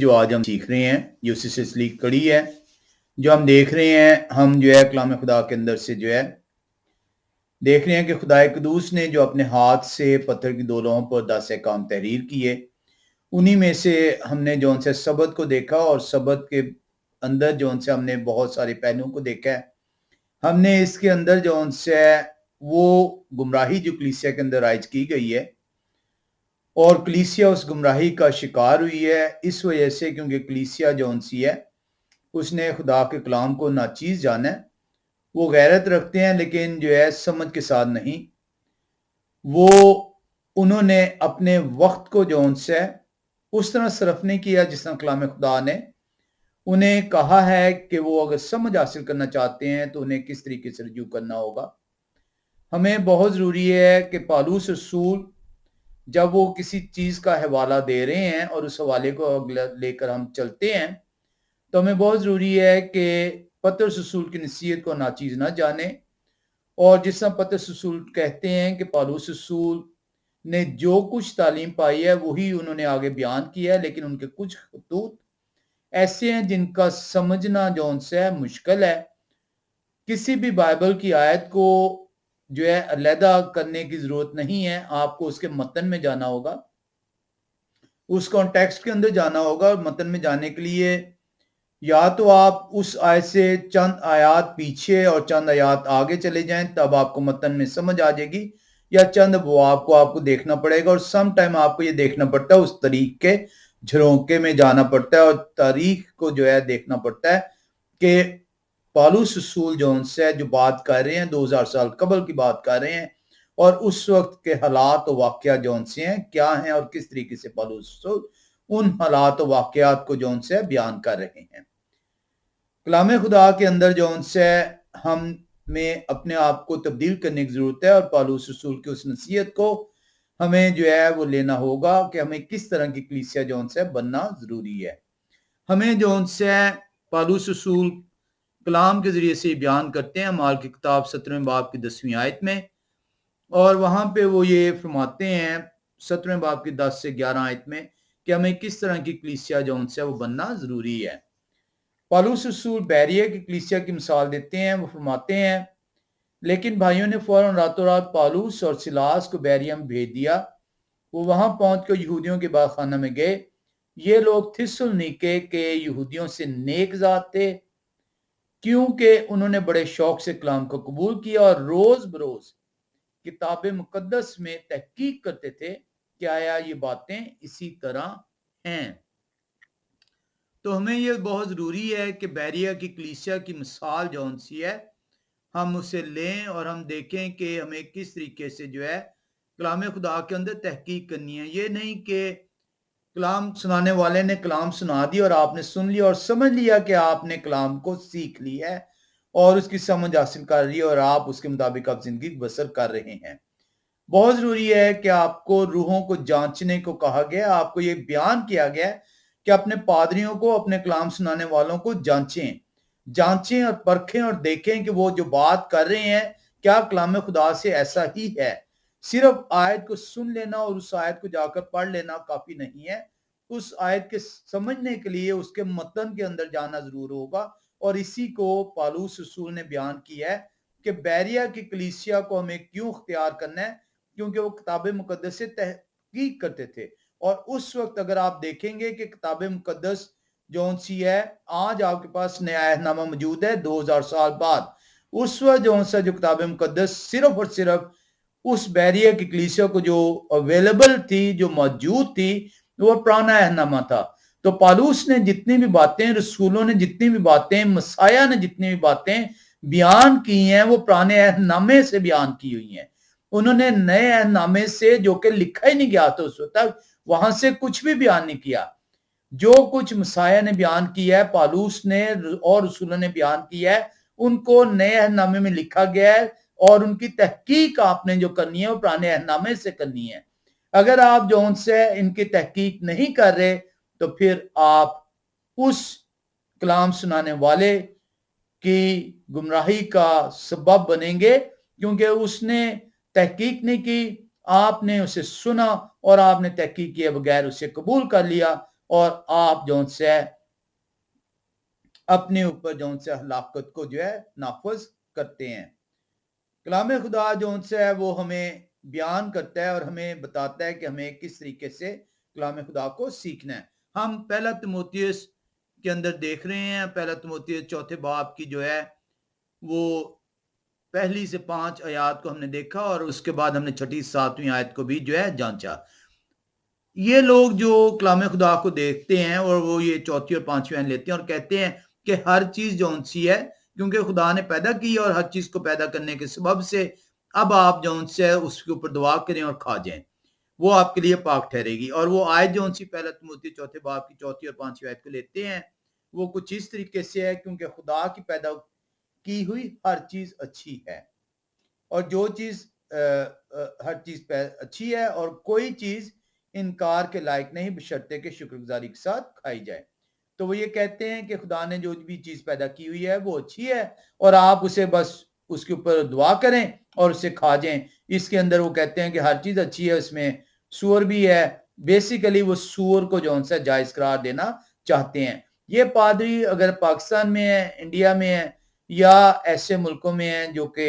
जो आज हम सीख रहे हैं, ये उसी सिलसिले की कड़ी है। जो हम देख रहे हैं, हम जो है कलाम खुदा के अंदर से जो है देख रहे हैं कि खुदाए कदूस ने जो अपने हाथ से पत्थर की दो लौहों पर 10 अहकाम तहरीर किए, उन्हीं में से हमने जो उनसे सबत को देखा और सबत के अंदर जो उनसे हमने बहुत सारे पहलुओं को देखा है। हमने इसके अंदर जो उनसे वो गुमराही जो कलीसिया के अंदर राइज की गई है और कलीसिया उस गुमराही का शिकार हुई है इस वजह से, क्योंकि कलीसिया जो उनसी है उसने खुदा के कलाम को नाचीज जाना है। वो गैरत रखते हैं लेकिन जो है समझ के साथ नहीं। वो उन्होंने अपने वक्त को जो उनसे उस तरह सरफ नहीं किया जिस तरह कलाम खुदा ने उन्हें कहा है कि वो अगर समझ हासिल करना चाहते हैं तो उन्हें किस तरीके से रजू करना होगा। हमें बहुत ज़रूरी है कि पौलुस रसूल जब वो किसी चीज़ का हवाला दे रहे हैं और उस हवाले को लेकर हम चलते हैं, तो हमें बहुत ज़रूरी है कि पतरस रसूल की नसीहत को नाचीज़ ना जाने। और जिस तरह पतरस रसूल कहते हैं कि पौलुस रसूल ने जो कुछ तालीम पाई है वही उन्होंने आगे बयान किया है, लेकिन उनके कुछ खतूत ऐसे हैं जिनका समझना जो उनसे मुश्किल है। किसी भी बाइबल की आयत को जो है अलहदा करने की जरूरत नहीं है, आपको उसके मतन में जाना होगा, उस कॉन्टेक्स्ट के अंदर जाना होगा। और मतन में जाने के लिए या तो आप उस आयत से चंद आयात पीछे और चंद आयात आगे चले जाएं, तब आपको मतन में समझ आ जाएगी, या चंद वो आपको देखना पड़ेगा। और सम टाइम आपको ये देखना पड़ता है, उस तारीख के झरोके में जाना पड़ता है और तारीख को जो है देखना पड़ता है कि पौलुस रसूल जो बात कर रहे हैं 2000 साल कबल की बात कर रहे हैं, और उस वक्त के हालात और वाकया जो से हैं क्या हैं और किस तरीके से पौलुस रसूल उन हालात और वाकयात को जो से बयान कर रहे हैं। कलाम खुदा के अंदर जो उनसे हमें अपने आप को तब्दील करने की जरूरत है, और पौलुस रसूल की उस नसीहत को हमें जो है वो लेना होगा कि हमें किस तरह की कलीसिया जो उनसे बनना जरूरी है। हमें जो उनसे पौलुस रसूल कलाम के जरिए से बयान करते हैं अमाल की किताब 17वें बाब की 10वीं आयत में, और वहां पे वो ये फरमाते हैं 17वें बाब की 10 से 11 आयत में कि हमें किस तरह की कलीसिया जो उनसे वो बनना जरूरी है। पौलुस रसूल बैरिया की कलीसिया की मिसाल देते हैं। वो फरमाते हैं, लेकिन भाइयों ने फौरन रातों रात पौलुस और सिलास को बैरिया में भेज दिया। वो वहां पहुंचकर यहूदियों के बाखाना में गए। ये लोग थिस्सलुनीके के यहूदियों से नेक जात थे, क्योंकि उन्होंने बड़े शौक से कलाम को कबूल किया और रोज बरोज किताब मुकद्दस में तहकीक करते थे कि आया ये बातें इसी तरह हैं। तो हमें यह बहुत ज़रूरी है कि बैरिया की कलीसिया की मिसाल जौन सी है हम उसे लें और हम देखें कि हमें किस तरीके से जो है कलाम खुदा के अंदर तहकीक करनी है। ये नहीं कि कलाम सुनाने वाले ने कलाम सुना दिया और आपने सुन लिया और समझ लिया कि आपने कलाम को सीख लिया है और उसकी समझ हासिल कर रही है और आप उसके मुताबिक आप जिंदगी बसर कर रहे हैं। बहुत जरूरी है कि आपको रूहों को जांचने को कहा गया, आपको ये बयान किया गया है कि अपने पादरियों को, अपने कलाम सुनाने वालों को जांचें और परखें और देखें कि वो जो बात कर रहे हैं क्या कलाम खुदा से ऐसा ही है। सिर्फ आयत को सुन लेना और उस आयत को जाकर पढ़ लेना काफी नहीं है। उस आयत के समझने के लिए उसके मतन के अंदर जाना जरूर होगा। और इसी को पौलुस रसूल ने बयान किया है कि बैरिया की कलीसिया को हमें क्यों इख्तियार करना है, क्योंकि वो किताब मुकद्दस से तहकीक करते थे। और उस वक्त अगर आप देखेंगे कि किताब मुकद्दस जौन सी है, आज आपके पास नया अहदनामा मौजूद है 2000 साल बाद, उस वक्त जो किताब मुकद्दस सिर्फ और सिर्फ उस बैरिया की कलीसिया को जो अवेलेबल थी, जो मौजूद थी, वो पुराना अहदनामा था। तो पौलुस ने जितनी भी बातें, रसूलों ने जितनी भी बातें, मसाया ने जितनी भी बातें बयान की हैं, वो पुराने अहदनामे से बयान की हुई हैं। उन्होंने नए अहदनामे से, जो कि लिखा ही नहीं गया था उस वक्त तक, वहां से कुछ भी बयान नहीं किया। जो कुछ मसाया ने बयान किया है, पौलुस ने और रसूलों ने बयान किया है, उनको नए अहदनामे में लिखा गया है और उनकी तहकीक आपने जो करनी है वो पुराने अहदनामे से करनी है। अगर आप जो उनसे इनकी तहकीक नहीं कर रहे तो फिर आप उस कलाम सुनाने वाले की गुमराही का सबब बनेंगे, क्योंकि उसने तहकीक नहीं की, आपने उसे सुना और आपने तहकीक किए बगैर उसे कबूल कर लिया اور آپ جو سے اپنے اوپر جو سے ہلاکت کو جو ہے نافذ کرتے ہیں۔ کلام خدا جو سے ہے وہ ہمیں بیان کرتا ہے اور ہمیں بتاتا ہے کہ ہمیں کس طریقے سے کلام خدا کو سیکھنا ہے۔ ہم پہلا تیموتھیوس کے اندر دیکھ رہے ہیں، پہلا تیموتھیوس چوتھے باب کی جو ہے وہ پہلی سے 5 آیات کو ہم نے دیکھا، اور اس کے بعد ہم نے 6 7ویں آیت کو بھی جو ہے جانچا۔ یہ لوگ جو کلام خدا کو دیکھتے ہیں اور وہ یہ 4 اور 5 آیت لیتے ہیں اور کہتے ہیں کہ ہر چیز جون سی ہے کیونکہ خدا نے پیدا کی اور ہر چیز کو پیدا کرنے کے سبب سے اب آپ جون سے اس کے اوپر دعا کریں اور کھا جائیں، وہ آپ کے لیے پاک ٹھہرے گی۔ اور وہ آیت جون سی پہلا تیموتھی چوتھے باب کی 4 اور 5 آیت کو لیتے ہیں، وہ کچھ اس طریقے سے ہے کیونکہ خدا کی پیدا کی ہوئی ہر چیز اچھی ہے، اور جو چیز ہر چیز اچھی ہے اور کوئی چیز انکار کے لائق نہیں بشرطے کہ شکر گزاری کے ساتھ کھائی جائے۔ تو وہ یہ کہتے ہیں کہ خدا نے جو بھی چیز پیدا کی ہوئی ہے وہ اچھی ہے، اور آپ اسے بس اس کے اوپر دعا کریں اور اسے کھا جائیں۔ اس کے اندر وہ کہتے ہیں کہ ہر چیز اچھی ہے، اس میں سور بھی ہے۔ بیسیکلی وہ سور کو جو ہے جائز قرار دینا چاہتے ہیں۔ یہ پادری اگر پاکستان میں ہے، انڈیا میں ہے، یا ایسے ملکوں میں ہیں جو کہ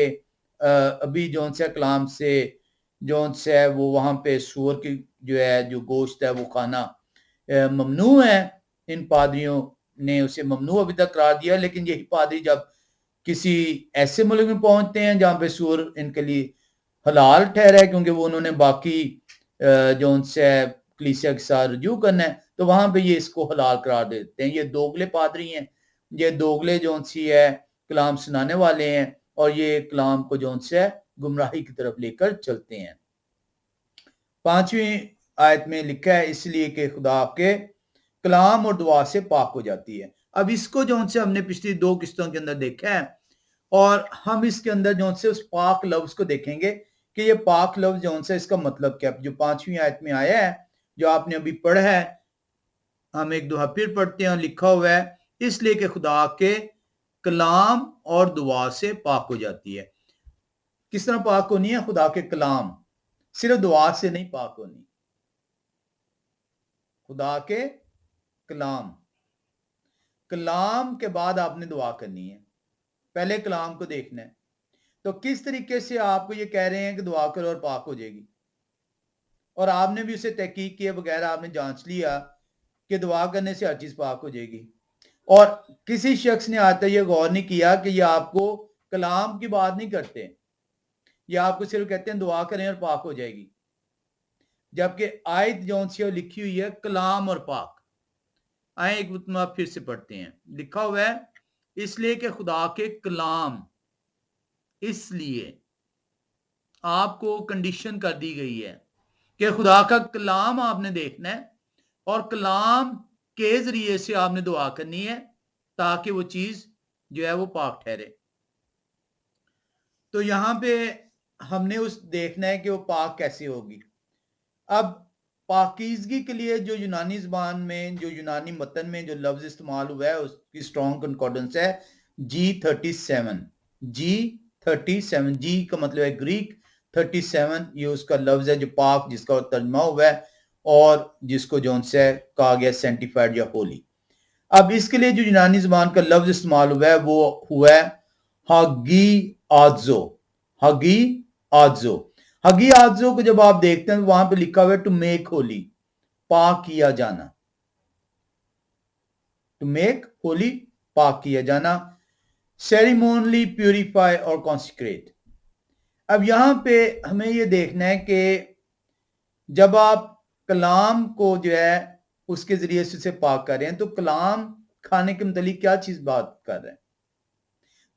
ابھی جون سے کلام سے جون سے ہے وہ وہاں پہ سور کی جو ہے جو گوشت ہے وہ کھانا ممنوع ہے، ان پادریوں نے اسے ممنوع ابھی تک قرار دیا، لیکن یہی پادری جب کسی ایسے ملک میں پہنچتے ہیں جہاں پہ سور ان کے لیے حلال ٹھہرا ہے کیونکہ وہ انہوں نے باقی جون سے کلیسیا کے ساتھ رجوع کرنا ہے، تو وہاں پہ یہ اس کو حلال قرار دیتے ہیں۔ یہ دوگلے پادری ہیں، یہ دوگلے جون سی ہے کلام سنانے والے ہیں، اور یہ کلام کو جون سے گمراہی کی طرف لے کر چلتے ہیں۔ 5ویں آیت میں لکھا ہے اس لیے کہ خدا آپ کے کلام اور دعا سے پاک ہو جاتی ہے۔ اب اس کو جون سے ہم نے پچھلی 2 قسطوں کے اندر دیکھا ہے، اور ہم اس کے اندر جون سے اس پاک لفظ کو دیکھیں گے کہ یہ پاک لفظ جون سے اس کا مطلب کیا، جو 5ویں آیت میں آیا ہے جو آپ نے ابھی پڑھا ہے، ہم ایک دفعہ پھر پڑھتے ہیں، لکھا ہوا ہے اس لیے کہ خدا کے کلام اور دعا سے پاک ہو جاتی ہے۔ کس طرح پاک ہونی ہے؟ خدا کے کلام، صرف دعا سے نہیں پاک ہونی، خدا کے کلام کے بعد آپ نے دعا کرنی ہے، پہلے کلام کو دیکھنا ہے۔ تو کس طریقے سے آپ کو یہ کہہ رہے ہیں کہ دعا کرو اور پاک ہو جائے گی، اور آپ نے بھی اسے تحقیق کیے بغیر آپ نے جانچ لیا کہ دعا کرنے سے ہر چیز پاک ہو جائے گی، اور کسی شخص نے آتا یہ غور نہیں کیا کہ یہ آپ کو کلام کی بات نہیں کرتے، یہ آپ کو صرف کہتے ہیں دعا کریں اور پاک ہو جائے گی، جبکہ آیت جون سی لکھی ہوئی ہے کلام اور پاک۔ آئیں ایک مرتبہ پھر سے پڑھتے ہیں، لکھا ہوا ہے اس لیے کہ خدا کے کلام، اس لیے آپ کو کنڈیشن کر دی گئی ہے کہ خدا کا کلام آپ نے دیکھنا ہے، اور کلام کے ذریعے سے آپ نے دعا کرنی ہے تاکہ وہ چیز جو ہے وہ پاک ٹھہرے۔ تو یہاں پہ ہم نے اس دیکھنا ہے کہ وہ پاک کیسے ہوگی۔ اب پاکیزگی کے لیے جو یونانی زبان میں، جو یونانی متن میں جو لفظ استعمال ہوا ہے اس کی سٹرونگ کنکارڈنس ہے G37۔ G37 جی کا مطلب ہے گریک، 37 یہ اس کا لفظ ہے جو پاک جس کا ترجمہ ہوا ہے، اور جس کو جون سے کہا گیا سینٹیفائڈ یا ہولی۔ اب اس کے لیے جو یونانی زبان کا لفظ استعمال ہوا ہے وہ ہوا ہے ہاگی آدزو۔ ہاگی آدزو، ہاگی آدزو کو جب آپ دیکھتے ہیں وہاں پہ لکھا ہوا ہے ٹو میک ہولی، پاک کیا جانا، ٹو میک ہولی، پاک کیا جانا، سیریمونلی پیوریفائی اور کانسیکریٹ۔ اب یہاں پہ ہمیں یہ دیکھنا ہے کہ جب آپ کلام کو جو ہے اس کے ذریعے سے اسے پاک کر رہے ہیں تو کلام کھانے کے متعلق کیا چیز بات کر رہے ہیں؟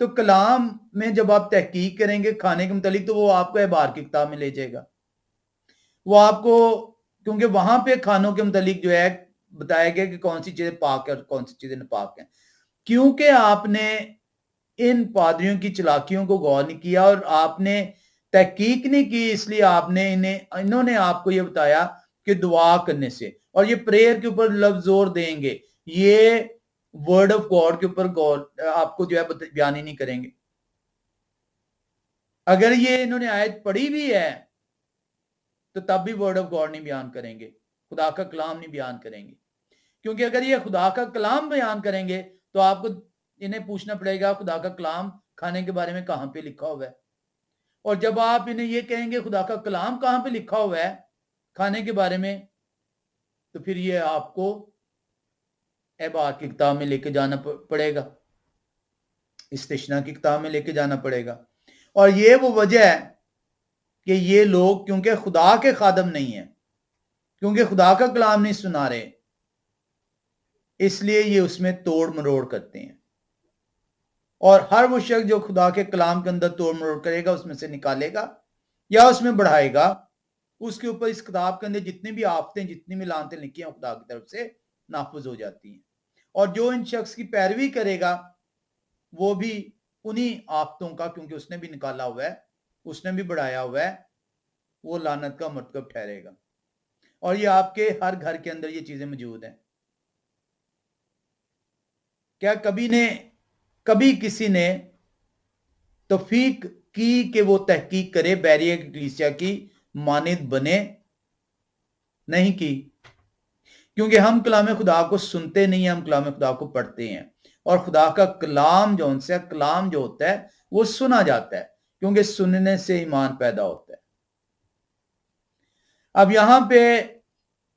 تو کلام میں جب آپ تحقیق کریں گے کھانے کے متعلق تو وہ آپ کو احبار کی کتاب میں لے جائے گا، وہ آپ کو، کیونکہ وہاں پہ کھانوں کے متعلق جو ہے بتایا گیا کہ کون سی چیزیں پاک ہے اور کون سی چیزیں ناپاک ہیں۔ کیونکہ آپ نے ان پادریوں کی چلاکیوں کو غور نہیں کیا اور آپ نے تحقیق نہیں کی، اس لیے آپ نے انہوں نے آپ کو یہ بتایا کہ دعا کرنے سے، اور یہ پریئر کے اوپر لفظ زور دیں گے، یہ ورڈ آف گاڈ کے اوپر غور آپ کو جو ہے بیان ہی نہیں کریں گے۔ اگر یہ انہوں نے آیت پڑھی بھی ہے تو تب بھی ورڈ آف گاڈ نہیں بیان کریں گے، خدا کا کلام نہیں بیان کریں گے، क्योंकि अगर ये खुदा का कलाम बयान करेंगे तो आपको इन्हें पूछना पड़ेगा खुदा का कलाम खाने के बारे में कहां पे लिखा हुआ है। और जब आप इन्हें ये कहेंगे खुदा का कलाम कहां पे लिखा हुआ है खाने के बारे में, तो फिर ये आपको एबार की किताब में लेके जाना पड़ेगा, इस्तिश्ना की किताब में लेके जाना पड़ेगा। और ये वो वजह है कि ये लोग क्योंकि खुदा के खादम नहीं है, क्योंकि खुदा का कलाम नहीं सुना रहे, इसलिए ये उसमें तोड़ मरोड़ करते हैं। और हर वो शख्स जो खुदा के कलाम के अंदर तोड़ मरोड़ करेगा, उसमें से निकालेगा या उसमें बढ़ाएगा, उसके ऊपर इस किताब के अंदर जितनी भी आफतें, जितनी भी लानतें लिखी हैं खुदा की तरफ से नाफुज हो जाती हैं। और जो इन शख्स की पैरवी करेगा वो भी उन्हीं आफतों का, क्योंकि उसने भी निकाला हुआ है, उसने भी बढ़ाया हुआ है, वो लानत का मरतकब ठहरेगा। और ये आपके हर घर के अंदर ये चीजें मौजूद हैं। क्या कभी किसी ने तौफीक की कि वो तहकीक करे, बैरिया की कलीसिया की मानिद बने? नहीं की, क्योंकि हम कलाम खुदा को सुनते नहीं हैं, हम कलाम खुदा को पढ़ते हैं। और खुदा का कलाम जो उनसे कलाम जो होता है वो सुना जाता है, क्योंकि सुनने से ईमान पैदा होता है। अब यहां पे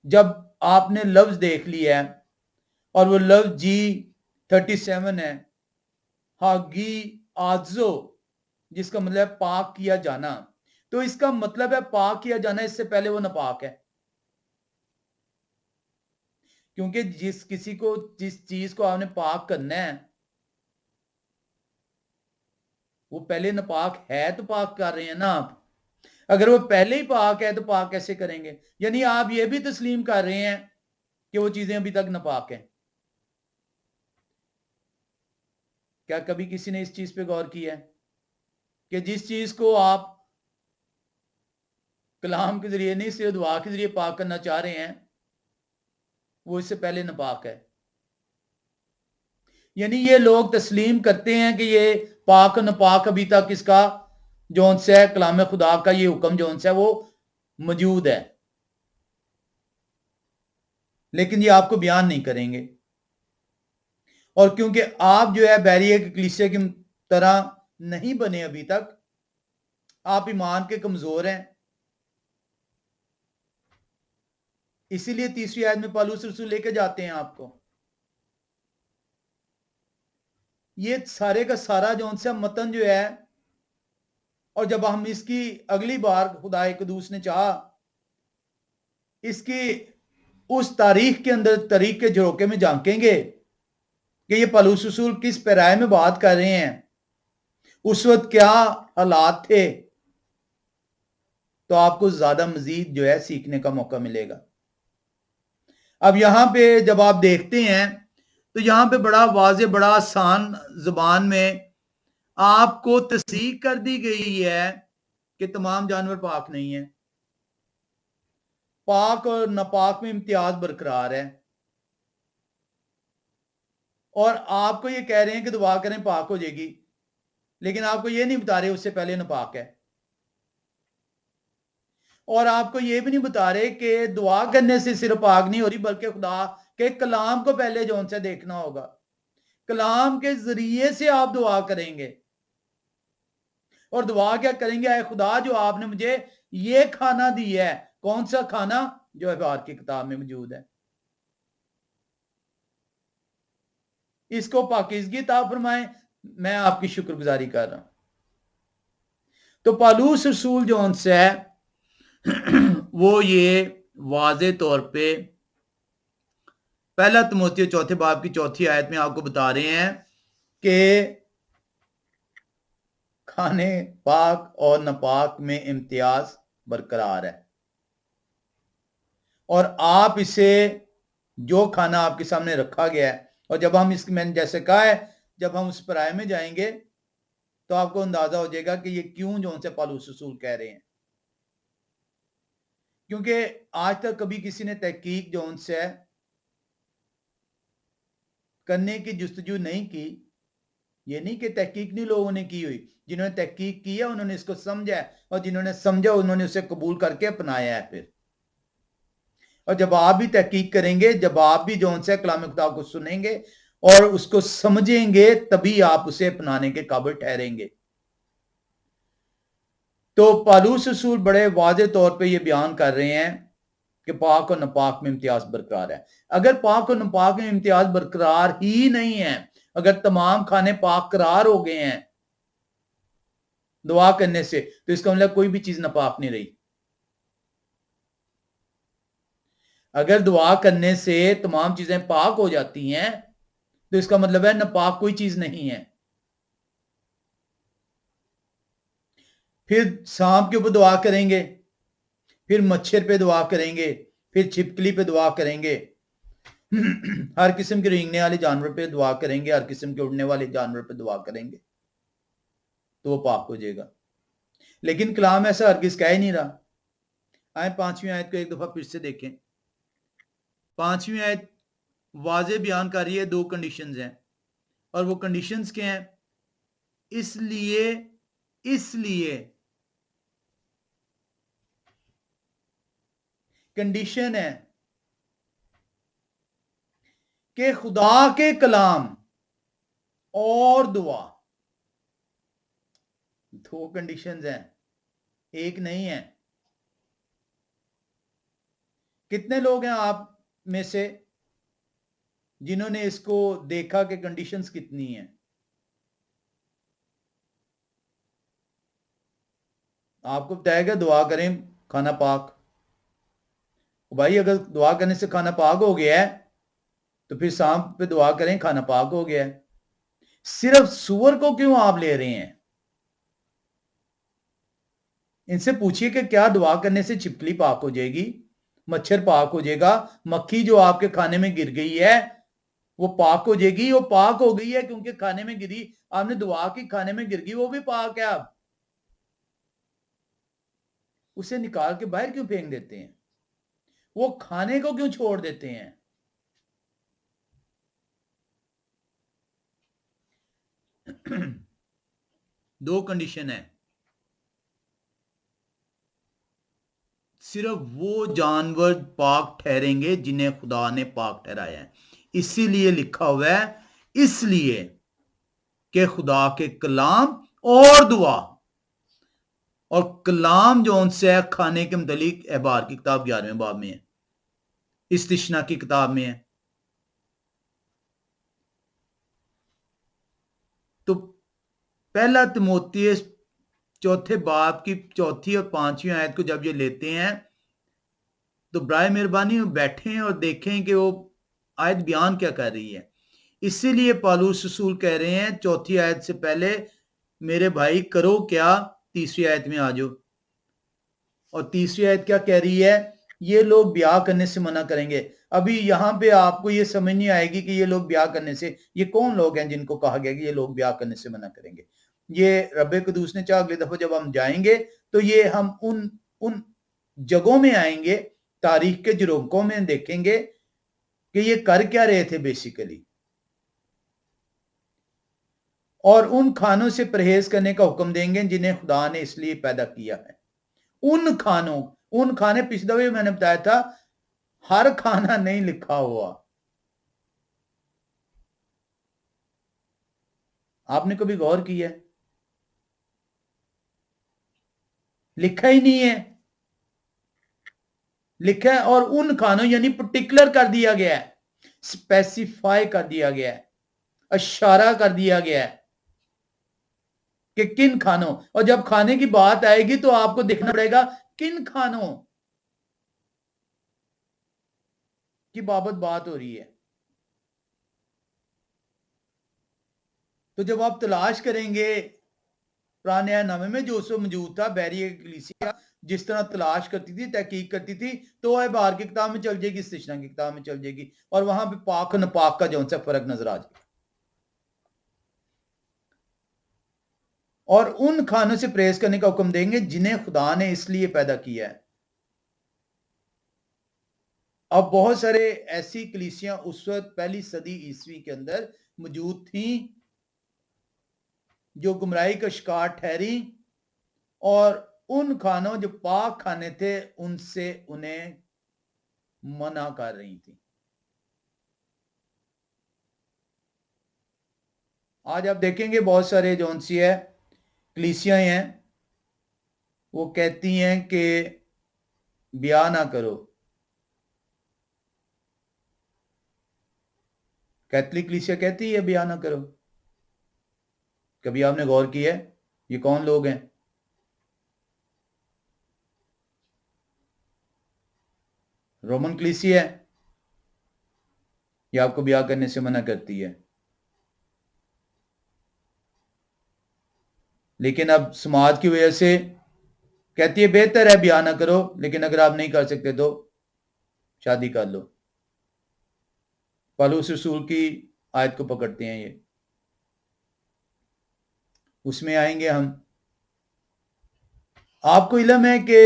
जब आपने लफ्ज देख लिया है और वो लफ्ज G37 है, हागी आजो, जिसका मतलब है पाक किया जाना, तो इसका मतलब है पाक किया जाना, इससे पहले वो नापाक है। क्योंकि जिस चीज को आपने पाक करना है वो पहले नापाक है, तो पाक कर रहे हैं ना आप। अगर वो पहले ही पाक है तो पाक कैसे करेंगे? यानी आप ये भी तस्लीम कर रहे हैं कि वो चीजें अभी तक नापाक हैं। क्या कभी किसी ने इस चीज पे गौर किया है कि जिस चीज को आप कलाम के जरिए नहीं, सिर्फ दुआ के जरिए पाक करना चाह रहे हैं, वो इससे पहले नापाक है? यानी ये लोग तस्लीम करते हैं कि ये पाक नापाक अभी तक इसका जौन सा है कलाम खुदा का ये हुक्म जौन सा है वो मौजूद है, लेकिन ये आपको बयान नहीं करेंगे। और क्योंकि आप जो है बैरिया के कलीसिया की तरह नहीं बने अभी तक, आप ईमान के कमजोर हैं, इसीलिए तीसरी आयत में पौलुस रसूल लेके जाते हैं आपको। ये सारे का सारा जो उनसे मतन जो है, और जब हम इसकी अगली बार खुदा कदूस ने चाहा इसकी उस तारीख के अंदर तारीख के झरोके में झांकेंगे कि ये पौलुस रसूल किस पैराए में बात कर रहे हैं, उस वक्त क्या हालात थे, तो आपको ज्यादा मजीद जो है सीखने का मौका मिलेगा। अब यहां पे जब आप देखते हैं तो यहां पे बड़ा वाज़े, बड़ा आसान जुबान में आपको तस्दीक कर दी गई है कि तमाम जानवर पाक नहीं है। पाक और नापाक में इम्तियाज बरकरार है। और आपको ये कह रहे हैं कि दुआ करें पाक हो जाएगी, लेकिन आपको ये नहीं बता रहे उससे पहले नापाक है। और आपको ये भी नहीं बता रहे कि दुआ करने से सिर्फ पाक नहीं हो रही, बल्कि खुदा के कलाम को पहले जो उनसे देखना होगा, कलाम के जरिए से आप दुआ करेंगे। और दुआ क्या करेंगे? आए खुदा, जो आपने मुझे ये खाना दिया है, कौन सा खाना? जो अखबार की किताब में मौजूद है, इसको पाकीज़गी अता फरमाए, मैं आपकी शुक्रगुजारी कर रहा हूं। तो पौलुस रसूल जो उनसे है वो ये वाज़े तौर पे पहला तिमोथी चौथे बाब की चौथी आयत में आपको बता रहे हैं कि खाने पाक और नापाक में इम्तियाज बरकरार है। और आप इसे, जो खाना आपके सामने रखा गया है, और जब हम इसकी, मैंने जैसे कहा है, जब हम उस पराये में जाएंगे तो आपको अंदाजा हो जाएगा कि ये क्यों जो उनसे पौलुस रसूल कह रहे हैं। क्योंकि आज तक कभी किसी ने तहकीक जो उनसे करने की जुस्तजू नहीं की। ये नहीं कि तहकीक नहीं लोगों ने की हुई, जिन्होंने तहकीक की है उन्होंने इसको समझा है, और जिन्होंने समझा उन्होंने उसे कबूल करके अपनाया है। फिर اور जब आप भी तहकीक करेंगे, जब आप भी जो उनसे कलाम खुदा को सुनेंगे और उसको समझेंगे, तभी आप उसे अपनाने के काबिल ठहरेंगे। तो पालूस रसूल बड़े वाज़े तौर पे ये बयान कर रहे हैं कि पाक और नापाक में इम्तियाज बरकरार है। अगर पाक और नापाक में इम्तियाज बरकरार ही नहीं है, अगर तमाम खाने पाक करार हो गए हैं दुआ करने से, तो इसका मतलब कोई भी चीज नापाक नहीं रही। अगर दुआ करने से तमाम चीजें पाक हो जाती हैं, तो इसका मतलब है नापाक कोई चीज नहीं है। फिर सांप के ऊपर दुआ करेंगे, फिर मच्छर पे दुआ करेंगे, फिर छिपकली पे दुआ करेंगे, हर किस्म के रेंगने वाले जानवर पे दुआ करेंगे, हर किस्म के उड़ने वाले जानवर पे दुआ करेंगे, तो वो पाक हो जाएगा। लेकिन कलाम ऐसा हरगिज कह ही नहीं रहा। आए 5वीं आयत को एक दफा फिर से देखें। 5वीं आयत वाज़े बयान कर रही है, दो कंडीशंस हैं, और वो कंडीशंस क्या हैं? इसलिए कंडीशन है कि खुदा के कलाम और दुआ, दो कंडीशंस हैं, एक नहीं है। कितने लोग हैं आप में से जिन्होंने इसको देखा कि कंडीशंस कितनी हैं? आपको बताया गया दुआ करें खाना पाक। भाई अगर दुआ करने से खाना पाक हो गया है, तो फिर सांप पे दुआ करें खाना पाक हो गया है। सिर्फ सूअर को क्यों आप ले रहे हैं? इनसे पूछिए कि क्या दुआ करने से छिपकली पाक हो जाएगी, मच्छर पाक हो जाएगा, मक्खी जो आपके खाने में गिर गई है वो पाक हो जाएगी? वो पाक हो गई है क्योंकि खाने में गिरी, आपने दुआ की, खाने में गिर गई, वो भी पाक है। आप उसे निकाल के बाहर क्यों फेंक देते हैं? वो खाने को क्यों छोड़ देते हैं? दो कंडीशन है। सिर्फ वो जानवर पाक ठहरेंगे जिन्हें खुदा ने पाक ठहराया है। इसीलिए लिखा हुआ है, इसलिए कि खुदा के कलाम और दुआ, और कलाम जो उनसे है खाने के मुतालिक एहबार की किताब 11वें बाब में है, इस्तिश्ना की किताब में है। तो पहला तिमोथियस चौथे बाब की चौथी और 5वीं आयत को जब ये लेते हैं, तो बराए मेहरबानी बैठें और देखें कि वो आयत बयान क्या कर रही है। इसीलिए पालूस रसूल कह रहे हैं चौथी आयत से पहले, मेरे भाई करो क्या, तीसरी आयत में आ जाओ। और तीसरी आयत क्या कह रही है? ये लोग ब्याह करने से मना करेंगे। अभी यहां पे आपको ये समझ नहीं आएगी कि ये लोग ब्याह करने से, ये कौन लोग हैं जिनको कहा गया कि ये लोग ब्याह करने से मना करेंगे? ये रब्बे कुदूस ने चाहा अगली दफा जब हम जाएंगे तो ये हम उन उन जगहों में आएंगे, तारीख के जुरोकों में देखेंगे कि ये कर क्या रहे थे बेसिकली, और उन खानों से परहेज करने का हुक्म देंगे जिन्हें खुदा ने इसलिए पैदा किया है। उन खाने पिछले दफे मैंने बताया था, हर खाना नहीं लिखा हुआ। आपने कभी गौर किया? लिखा ही नहीं है। लिखा है, और उन खानों यानी पर्टिकुलर कर दिया गया है, स्पेसिफाई कर दिया गया है, इशारा कर दिया गया है कि किन खानों, और जब खाने की बात आएगी तो आपको देखना पड़ेगा किन खानों की बाबत बात हो रही है। तो जब आप तलाश करेंगे पुराने नामे में जो सो मौजूद था, बैरिया कलीसिया जिस तरह तलाश करती थी, तहकीक करती थी, तो वह बाहर की किताब में चल जाएगी, इस्तिश्ना की किताब में चल जाएगी, और वहां पे पाक नपाक का जो सा फर्क नजर आ जाएगा। और उन खानों से परहेज करने का हुक्म देंगे जिन्हें खुदा ने इसलिए पैदा किया है। अब बहुत सारे ऐसी कलीसियां उस वक्त पहली सदी ईस्वी के अंदर मौजूद थी जो गुमराही का शिकार ठहरी, और उन खानों जो पाक खाने थे उनसे उन्हें मना कर रही थी। आज आप देखेंगे बहुत सारे जौन सी है कलीसियाएं हैं, वो कहती हैं कि ब्याह ना करो। कैथलिक कलीसिया कहती है ब्याह ना करो। कभी आपने गौर किया है ये कौन लोग हैं? रोमन कलीसिया है, ये आपको ब्याह करने से मना करती है। लेकिन अब समाज की वजह से कहती है बेहतर है ब्याह ना करो, लेकिन अगर आप नहीं कर सकते तो शादी कर लो। पौलुस रसूल की आयत को पकड़ते हैं ये, उसमें आएंगे हम। आपको इल्म है कि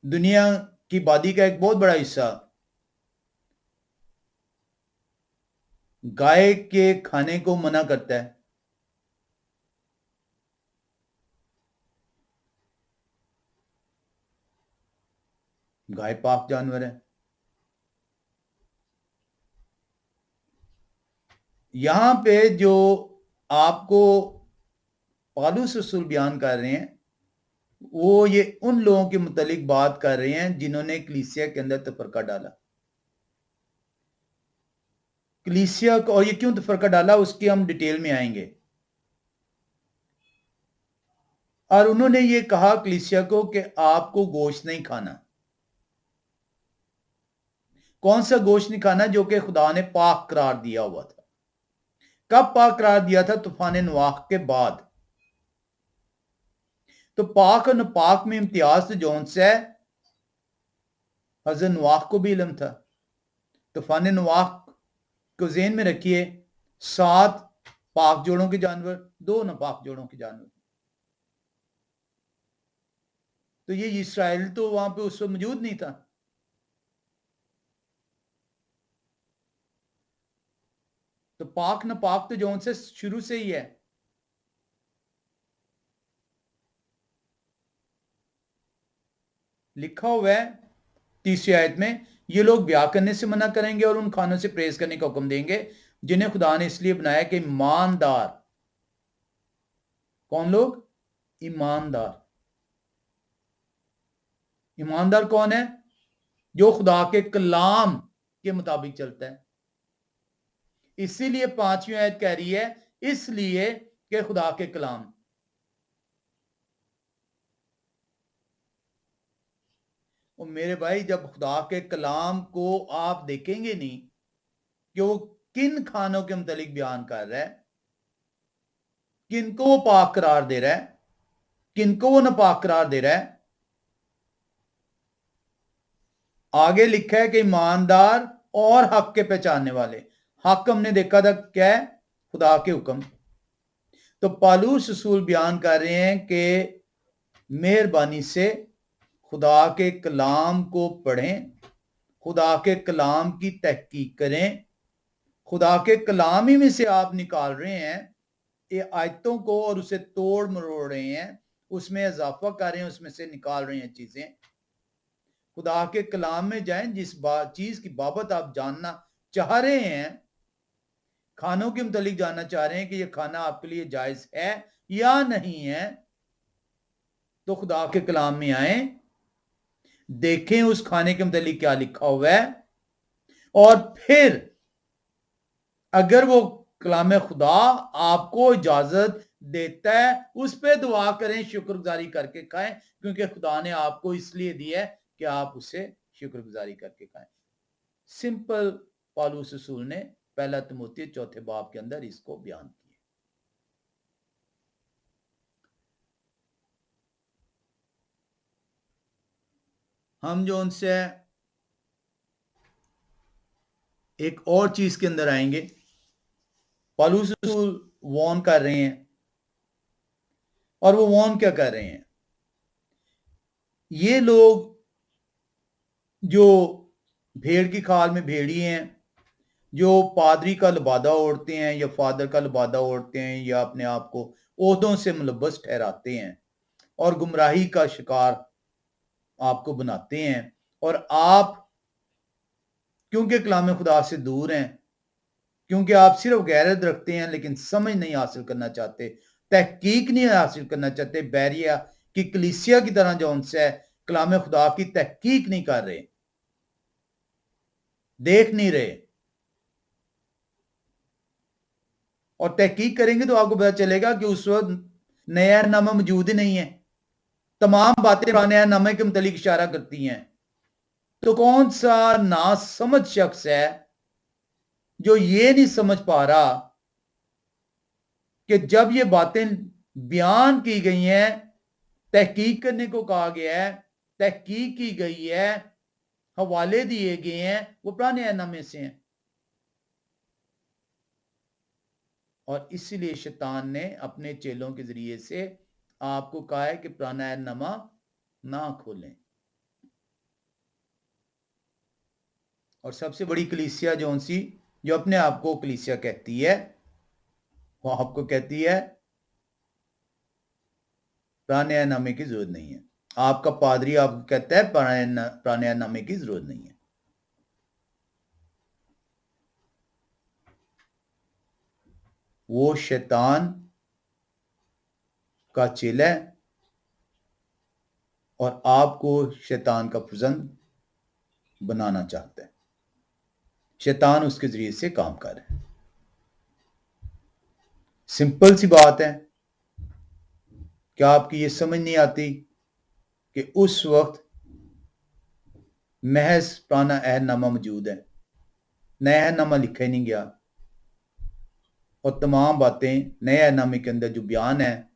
दुनिया की आबादी का एक बहुत बड़ा हिस्सा गाय के खाने को मना करता है। गाय पाक जानवर है। यहां पे जो आपको पौलुस रसूल बयान कर रहे हैं वो ये उन लोगों के मुतालिक बात कर रहे हैं जिन्होंने कलीसिया के अंदर तफरका डाला। कलीसिया को, और ये क्यों तफरका डाला उसकी हम डिटेल में आएंगे। और उन्होंने ये कहा कलीसिया को कि आपको गोश्त नहीं खाना। कौन सा गोश्त नहीं खाना? जो कि खुदा ने पाक करार दिया हुआ था। कब पाक करार दिया था? तूफान नूह के बाद। तो पाक और नापाक में इम्तियाज तो जौन सा है हज़रत नूह को भी इल्म था। तूफान नूह को ज़हन में रखिए, 7 पाक जोड़ों के जानवर, 2 नापाक जोड़ों के जानवर। तो ये इस्राएल तो वहां पे उस वक्त मौजूद नहीं था। तो पाक नापाक तो जौन से शुरू से ही है। लिखा हुआ है 30वीं आयत में, ये लोग ब्याह करने से मना करेंगे और उन खानों से परहेज करने का हुक्म देंगे जिन्हें खुदा ने इसलिए बनाया कि ईमानदार। कौन लोग? ईमानदार। ईमानदार कौन है? जो खुदा के कलाम के मुताबिक चलता है। इसीलिए 5वीं आयत कह रही है इसलिए कि खुदा के कलाम। और मेरे भाई, जब खुदा के कलाम को आप देखेंगे नहीं कि वो किन खानों के मुतालिक बयान कर रहा है, किनको वो पाक करार दे रहा है, किनको वो नापाक करार दे रहा है। आगे लिखा है कि ईमानदार और हक के पहचानने वाले। हक हमने देखा था क्या है? खुदा के हुक्म। तो पौलुस रसूल बयान कर रहे हैं कि मेहरबानी से खुदा के कलाम को पढ़ें, खुदा के कलाम की तहकीक करें। खुदा के कलाम ही में से आप निकाल रहे हैं ये आयतों को और उसे तोड़ मरोड़ रहे हैं, उसमें इजाफा कर रहे हैं, उसमें से निकाल रहे हैं चीजें। खुदा के कलाम में जाएं, जिस चीज की बाबत आप जानना चाह रहे हैं, खानों के मुतालिक जानना चाह रहे हैं कि यह खाना आपके लिए जायज है या नहीं है, तो खुदा के कलाम में आए, देखें उस खाने के मुतालिक क्या लिखा हुआ है, और फिर अगर वो कलाम खुदा आपको इजाजत देता है उस पर दुआ करें, शुक्रगुजारी करके खाएं, क्योंकि खुदा ने आपको इसलिए दिया है कि आप उसे शुक्रगुजारी करके खाएं। सिंपल पौलुस रसूल ने 1 तिमोथी 4 बाब के अंदर इसको बयान किया। हम जो उनसे एक और चीज के अंदर आएंगे। पौलुस रसूल वॉर्न कर रहे हैं, और वो वॉर्न क्या कर रहे हैं? ये लोग जो भेड़ की खाल में भेड़ी हैं, जो पादरी का लबादा ओढ़ते हैं या फादर का लबादा ओढ़ते हैं या अपने आप को ओहदों से मुलब्बस ठहराते हैं और गुमराही का शिकार आपको बनाते हैं, और आप क्योंकि कलाम खुदा से दूर हैं, क्योंकि आप सिर्फ गैरत रखते हैं लेकिन समझ नहीं हासिल करना चाहते, तहकीक नहीं हासिल करना चाहते, बैरिया की कलीसिया की तरह जो उनसे है कलाम खुदा की तहकीक नहीं कर रहे, देख नहीं रहे। और तहकीक करेंगे तो आपको पता चलेगा कि उस वक्त नया नामा मौजूद ही नहीं है, तमाम बातें पुराने नामे के मुतालिक इशारा करती हैं। तो कौन सा नासमझ शख्स है जो ये नहीं समझ पा रहा कि जब ये बातें बयान की गई हैं, तहकीक करने को कहा गया है, तहकीक की गई है, हवाले दिए गए हैं, वो पुराने नामे से हैं। और इसलिए शैतान ने अपने चेलों के जरिए से आपको कहा है कि पुराना नामा ना खोलें। और सबसे बड़ी कलीसिया जो अपने आप को कलीसिया कहती है, वो आपको कहती है पुराने नामे की जरूरत नहीं है। आपका पादरी आपको कहता है पुराने नामे की जरूरत नहीं है। वो शैतान का चेला है और आपको शैतान का फर्जंद बनाना चाहता है। शैतान उसके जरिए से काम कर रहा है। सिंपल सी बात है, क्या आपकी ये समझ नहीं आती कि उस वक्त महज पुराना अहदनामा मौजूद है, नया अहदनामा लिखा ही नहीं गया, और तमाम बातें नए अहदनामे के अंदर जो बयान है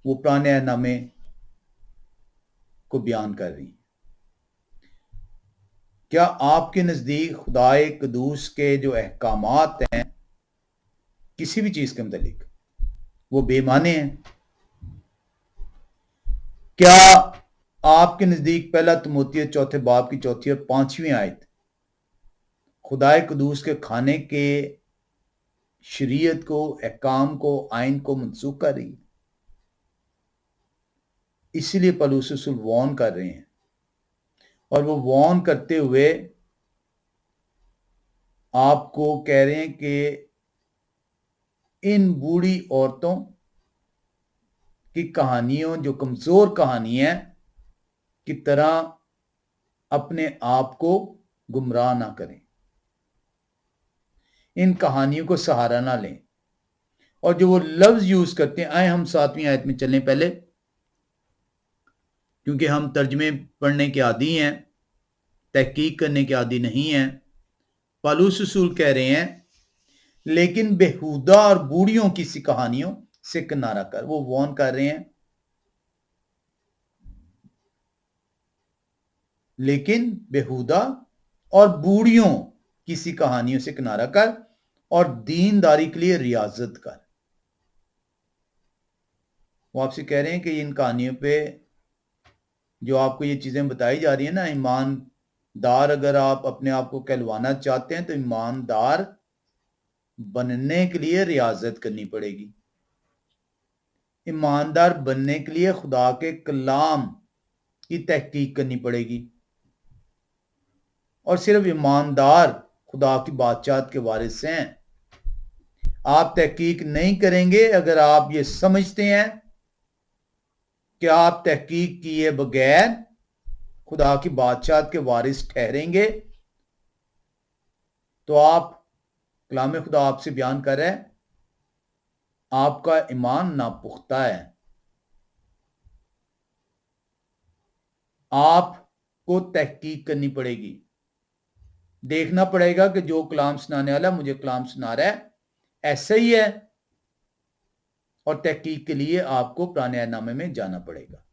वो पुराने अहदनामे को बयान कर रही है। क्या आपके नजदीक खुदाए कदूस के जो अहकामात हैं किसी भी चीज के मुतालिक वो बेमाने हैं? क्या आपके नजदीक पहला तिमोथी चौथे बाब की 4 और 5वीं आयत खुदाए कदूस के खाने के शरीयत को, अहकाम को, आइन को मनसूख कर रही है? इसलिए पौलुस रसूल वार्न कर रहे हैं, और वो वार्न करते हुए आपको कह रहे हैं कि इन बूढ़ी औरतों की कहानियों, जो कमजोर कहानी है, की तरह अपने आप को गुमराह ना करें, इन कहानियों को सहारा ना लें। और जो वो लफ्ज यूज करते हैं, आए हम 7वीं आयत में चलें पहले, क्योंकि हम तर्जमे पढ़ने के आदी हैं, तहकीक करने के आदी नहीं हैं। पौलुस रसूल कह रहे हैं, लेकिन बेहुदा और बूढ़ियों की सी कहानियों से किनारा कर। वो वार्न कर रहे हैं, लेकिन बेहुदा और बूढ़ियों किसी कहानियों से किनारा कर और दीनदारी के लिए रियाजत कर। वो आपसे कह रहे हैं कि इन कहानियों पे जो आपको ये चीजें बताई जा रही है ना, ईमानदार अगर आप अपने आप को कहलवाना चाहते हैं तो ईमानदार बनने के लिए रियाजत करनी पड़ेगी। ईमानदार बनने के लिए खुदा के कलाम की तहकीक करनी पड़ेगी। और सिर्फ ईमानदार खुदा की बादशाहत के वारिस हैं। आप तहकीक नहीं करेंगे अगर आप ये समझते हैं कि आप तहकीक किए बगैर खुदा की बादशाहत के वारिस ठहरेंगे, तो आप कलाम खुदा आपसे बयान कर रहे हैं, आपका ईमान नापुख्ता है। आपको तहकीक करनी पड़ेगी, देखना पड़ेगा कि जो कलाम सुनाने वाला मुझे कलाम सुना रहा है ऐसा ही है, और तहकीक के लिए आपको पुराने नामे में जाना पड़ेगा।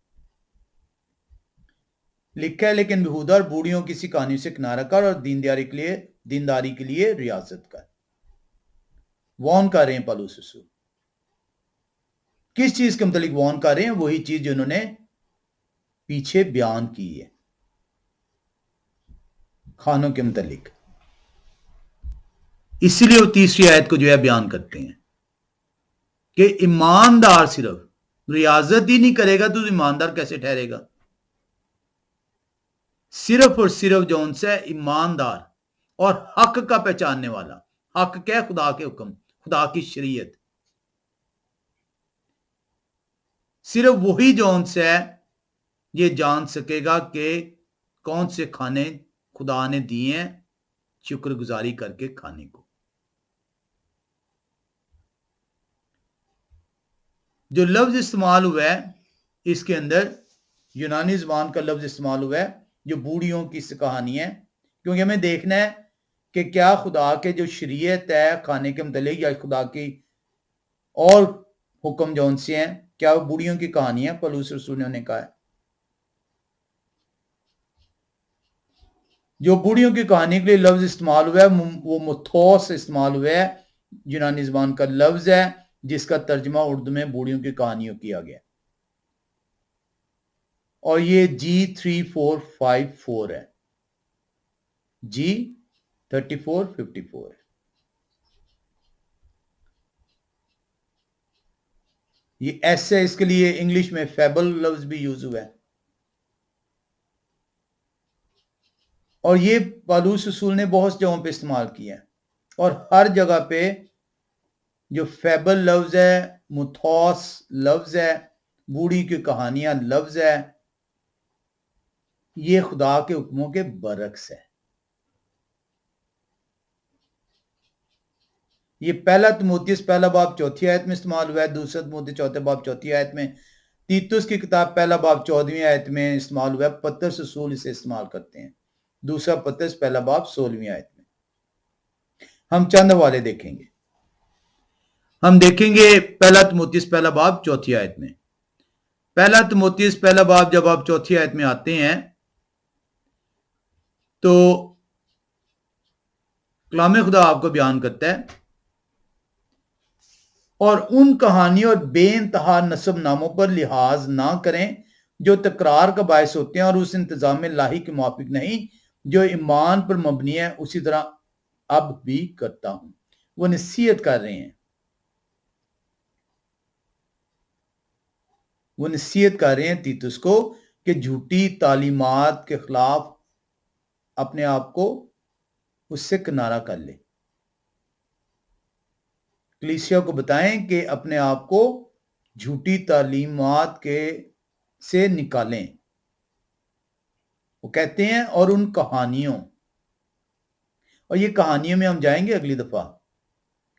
लिखा है, लेकिन बेहुदा और बूढ़ियों किसी कहानी से किनारा कर और दीनदारी के लिए रियासत कर। वार्न कर रहे हैं पौलुस रसूल। किस चीज के मुतालिक वार्न कर रहे हैं? वही चीज जो उन्होंने पीछे बयान की है, खानों के मुतालिक। इसलिए वो 3री आयत को जो है बयान करते हैं कि ईमानदार सिर्फ रियाजत ही नहीं करेगा तो ईमानदार कैसे ठहरेगा? सिर्फ और सिर्फ जो उनसे ईमानदार और हक का पहचानने वाला, हक क्या? खुदा के हुक्म, खुदा की शरीयत, सिर्फ वही जो उनसे ये जान सकेगा कि कौन से खाने खुदा ने दिए हैं शुक्रगुजारी करके खाने को। जो लफ्ज इस्तेमाल हुआ है इसके अंदर यूनानी ज़बान का लफ्ज इस्तेमाल हुआ है जो बूढ़ियों की कहानी है, क्योंकि हमें देखना है कि क्या खुदा के जो शरीयत है खाने के मतलब या खुदा की और हुक्म जो उनसे हैं क्या वो बूढ़ियों की कहानी है। पौलुस रसूल ने कहा है जो बूढ़ियों की कहानी के लिए लफ्ज इस्तेमाल हुआ है वो मुथोस इस्तेमाल हुआ है, यूनानी ज़बान का लफ्ज है जिसका तर्जमा उर्दू में बूढ़ियों की कहानियों किया गया, और ये G3454 है, G3454 है। ये एस है, इसके लिए इंग्लिश में फेबल लफ्ज भी यूज हुआ है, और ये पौलुस रसूल ने बहुत जगहों पे इस्तेमाल किया है, और हर जगह पे जो फेबल लफ्ज है, मुथोस लफ्ज है, बूढ़ी की कहानियां लफ्ज है, ये खुदा के हुक्मों के बरक्स है। ये पहला तिमोथियस पहला बाब चौथी आयत में इस्तेमाल हुआ है, दूसरा तिमोथी चौथे बाब चौथी आयत में, तीतुस की किताब पहला बाब 14वीं आयत में इस्तेमाल हुआ है, पतरस रसूल इसे इस्तेमाल करते हैं, दूसरा पतरस पहला बाब 16वीं आयत में। हम चंद हवाले देखेंगे। हम देखेंगे पहला तिमोथियस पहला बाब चौथी आयत में। पहला तिमोथियस पहला बाब जब आप चौथी आयत में आते हैं तो कलाम खुदा आपको बयान करता है, और उन कहानियों और बेइंतहा नसब नामों पर लिहाज ना करें जो तकरार का बायस होते हैं और उस इंतजाम लाही के मुआफिक नहीं जो ईमान पर मबनी है, उसी तरह अब भी करता हूं। वो नसीहत कर रहे हैं, वो नसीहत कर रहे हैं तीतुस को कि झूठी तालीमात के खिलाफ अपने आप को उससे किनारा कर ले। कलीसिया को बताएं कि अपने आप को झूठी तालीमात के से निकालें। वो कहते हैं और उन कहानियों, और ये कहानियों में हम जाएंगे अगली दफा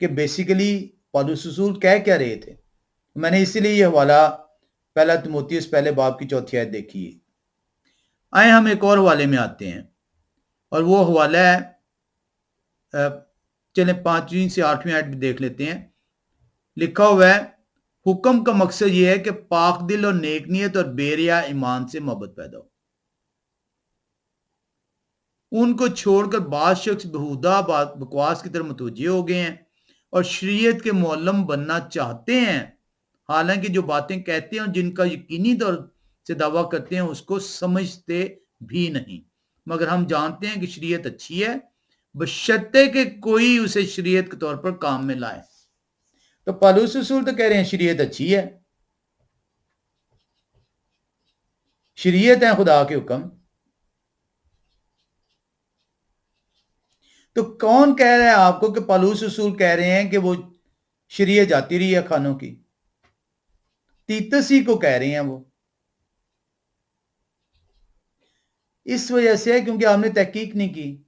कि बेसिकली पौलुस रसूल कह क्या रहे थे। मैंने इसीलिए ये हवाला पहला तिमोथियस पहले बाब की चौथी आयत देखी है। आए हम एक और हवाले में आते हैं, और वो हवाला है, चले 5वीं से 8वीं आयत भी देख लेते हैं। लिखा हुआ है, हुक्म का मकसद यह है कि पाक दिल और नेक नियत और बेरिया ईमान से मोहब्बत पैदा हो। उनको छोड़कर बाद शख्स बेहुदा बकवास की तरफ मुतवज्जे हो गए हैं और शरीयत के मुअल्लम बनना चाहते हैं, हालांकि जो बातें कहते हैं और जिनका यकीनी तौर से दावा करते हैं उसको समझते भी नहीं, मगर हम जानते हैं कि शरीयत अच्छी है बशर्ते कि कोई उसे शरीयत के तौर पर काम में लाए। तो पौलुस रसूल तो कह रहे हैं शरीयत अच्छी है, शरीयत है खुदा के हुक्म। तो कौन कह रहा है आपको कि पौलुस रसूल कह रहे हैं कि वो शरीयत जाती रही है खानों की? तीतस ही को कह रहे हैं वो। इस वजह से है क्योंकि आपने तहकीक नहीं की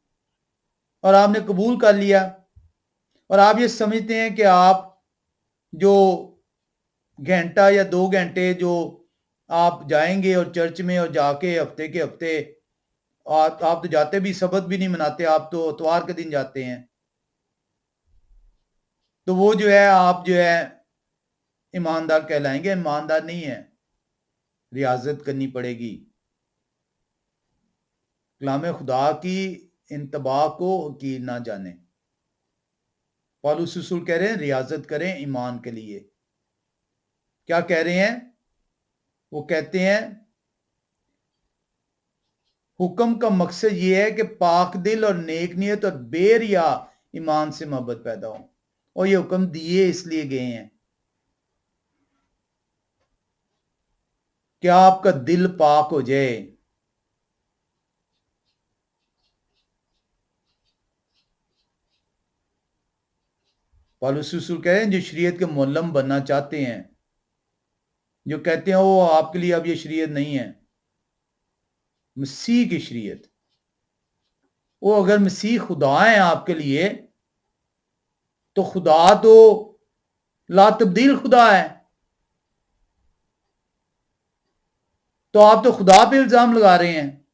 और आपने कबूल कर लिया, और आप ये समझते हैं कि आप जो घंटा या 2 घंटे जो आप जाएंगे और चर्च में और जाके हफ्ते के हफ्ते, आप तो जाते भी सबत भी नहीं मनाते, आप तो इतवार के दिन जाते हैं, तो वो जो है आप जो है ईमानदार कहलाएंगे। ईमानदार नहीं है, रियाजत करनी पड़ेगी। कलाम खुदा की इंतबा को हकीर ना जाने। पौलुस रसूल कह रहे हैं रियाजत करें ईमान के लिए। क्या कह रहे हैं? वो कहते हैं हुक्म का मकसद ये है कि पाक दिल और नेक नियत और बेरिया ईमान से मोहब्बत पैदा हो, और ये हुक्म दिए इसलिए गए हैं कि आपका दिल पाक हो जाए, पौलुस रसूल कह रहे हैं जो शरीयत के मुअल्लम बनना चाहते हैं, जो कहते हैं वो आपके लिए अब ये शरीयत नहीं है, मसीह की शरीयत, वो अगर मसीह खुदा है आपके लिए तो खुदा तो ला तब्दील खुदा है, तो आप तो खुदा पे इल्जाम लगा रहे हैं।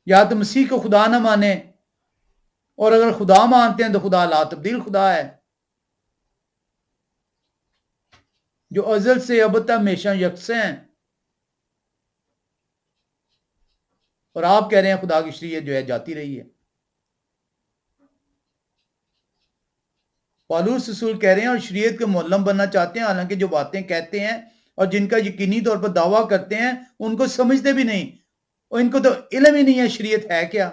या तो मसीह को खुदा ना माने, और अगर खुदा मानते हैं तो खुदा ला तब्दील खुदा है, जो अजल से अब तक हमेशा यकसे हैं, और आप कह रहे हैं खुदा की शरीयत जो है जाती रही है। पौलुस रसूल कह रहे हैं और शरीयत के मुअल्लम बनना चाहते हैं, हालांकि जो बातें कहते हैं और जिनका यकीनी तौर पर दावा करते हैं उनको समझते भी नहीं, और इनको तो इल्म ही नहीं है शरीयत है क्या।